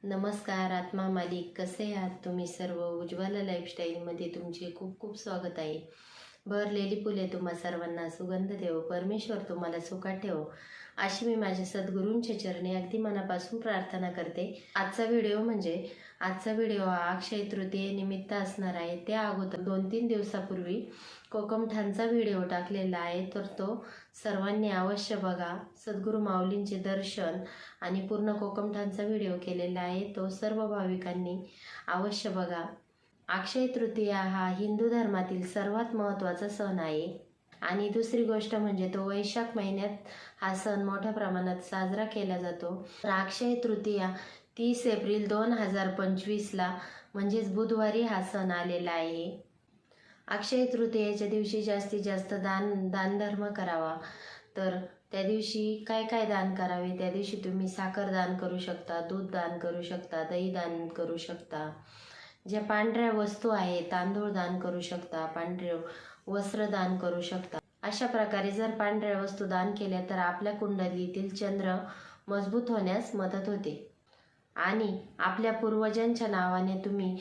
नमस्कार आत्मा मालिक, कसे आहात तुम्ही सर्व? उज्ज्वला लाईफस्टाईलमध्ये तुमचे खूप खूप स्वागत आहे. भरलेली फुले तुम्हा सर्वांना सुगंध देव, परमेश्वर तुम्हाला सुखात ठेवो, अशी मी माझ्या सद्गुरूंच्या चरणी अगदी मनापासून प्रार्थना करते. आजचा व्हिडिओ हा अक्षय तृतीयेनिमित्त असणार आहे. त्या अगोदर 2-3 दिवसापूर्वी कोकमठाणचा व्हिडिओ टाकलेला आहे, तर तो सर्वांनी अवश्य बघा. सद्गुरू माऊलींचे दर्शन आणि पूर्ण कोकमठाणचा व्हिडिओ केलेला आहे, तो सर्व भाविकांनी अवश्य बघा. अक्षय तृतीया हा हिंदू धर्मातील सर्वात महत्त्वाचा सण आहे. आणि दुसरी गोष्ट म्हणजे तो वैशाख महिन्यात हा सण मोठ्या प्रमाणात साजरा केला जातो. तर अक्षय तृतीया 30 एप्रिल 2025ला म्हणजेच बुधवारी हा सण आलेला आहे. अक्षय तृतीयेच्या दिवशी जास्तीत जास्त दानधर्म करावा. तर त्या दिवशी काय काय दान करावे? त्या दिवशी तुम्ही साखर दान करू शकता, दूध दान करू शकता, दही दान करू शकता, ज्या पांढऱ्या वस्तू आहेत तांदूळ दान करू शकता, पांढरे वस्त्र दान करू शकता. अशा प्रकारे जर पांढऱ्या वस्तू दान केल्या तर आपल्या कुंडलीतील चंद्र मजबूत होण्यास मदत होते. आणि आपल्या पूर्वजांच्या नावाने तुम्ही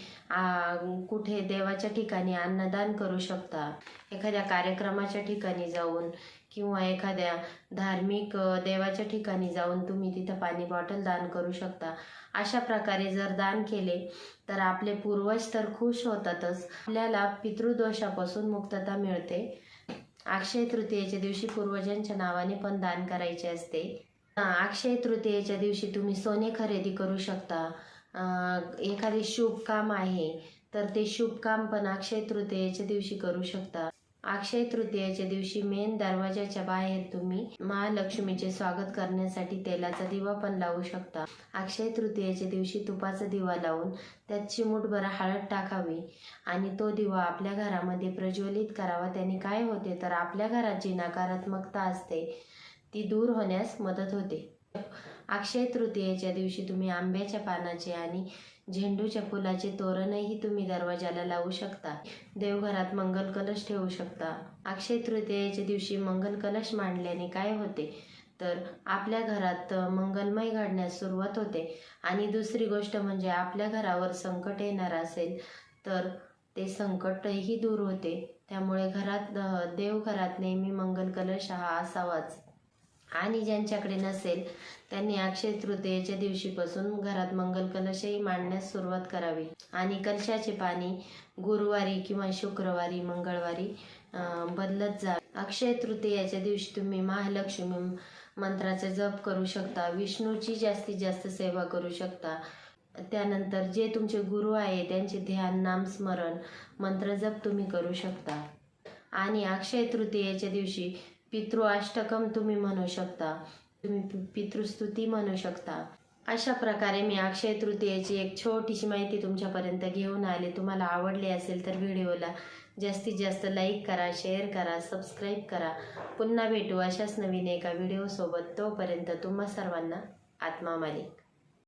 कुठे देवाच्या ठिकाणी अन्नदान करू शकता. एखाद्या कार्यक्रमाच्या ठिकाणी जाऊन किंवा एखाद्या धार्मिक देवाच्या ठिकाणी जाऊन तुम्ही तिथं पाणी बॉटल दान करू शकता. अशा प्रकारे जर दान केले तर आपले पूर्वज तर खुश होतातच, आपल्याला पितृदोषापासून मुक्तता मिळते. अक्षय तृतीयेच्या दिवशी पूर्वजांच्या नावाने पण दान करायचे असते. अक्षय तृतीयेच्या दिवशी तुम्ही सोने खरेदी करू शकता. एखादे शुभ काम आहे तर ते शुभ काम पण अक्षय तृतीयेच्या दिवशी करू शकता. अक्षय तृतीयेच्या दिवशी मेन दरवाजाच्या बाहेर तुम्ही महालक्ष्मीचे स्वागत करण्यासाठी तेलाचा दिवा पण लावू शकता. अक्षय तृतीयेच्या दिवशी तुपाचा दिवा लावून त्यात चिमूटभर हळद टाकावी आणि तो दिवा आपल्या घरामध्ये प्रज्वलित करावा. त्याने काय होते तर आपल्या घरात जी नकारात्मकता असते ती दूर होण्यास मदत होते. अक्षय तृतीयेच्या दिवशी तुम्ही आंब्याच्या पानाचे आणि झेंडूच्या फुलाचे तोरणही तुम्ही दरवाजाला लावू शकता. देवघरात मंगल कलश ठेवू शकता. अक्षय तृतीयेच्या दिवशी मंगल कलश मांडल्याने काय होते तर आपल्या घरात मंगलमय घडण्यास सुरुवात होते. आणि दुसरी गोष्ट म्हणजे आपल्या घरावर संकट येणार असेल तर ते संकटही दूर होते. त्यामुळे देवघरात नेहमी मंगल कलश हा असावाच. आणि ज्यांच्याकडे नसेल त्यांनी अक्षय तृतीयेच्या दिवशीपासून घरात मंगल कलशही मांडण्यास सुरुवात करावी. आणि कलशाचे पाणी गुरुवारी किंवा शुक्रवारी, मंगळवारी बदलत जा. अक्षय तृतीयेच्या दिवशी तुम्ही महालक्ष्मी मंत्राचा जप करू शकता. विष्णूची जास्तीत जास्त सेवा करू शकता. त्यानंतर जे तुमचे गुरु आहे त्यांचे ध्यान, नामस्मरण, मंत्र जप तुम्ही करू शकता. आणि अक्षय तृतीयेच्या दिवशी पितृअष्टकम तुम्ही म्हणू शकता, तुम्ही पितृस्तुती म्हणू शकता. अशा प्रकारे मी अक्षय तृतीयेची एक छोटीशी माहिती तुमच्यापर्यंत घेऊन आले. तुम्हाला आवडले असेल तर व्हिडिओला जास्तीत जास्त लाईक करा, शेअर करा, सबस्क्राईब करा. पुन्हा भेटू अशाच नवीन एका व्हिडिओसोबत. तोपर्यंत तुम्हा सर्वांना आत्मा मालिक.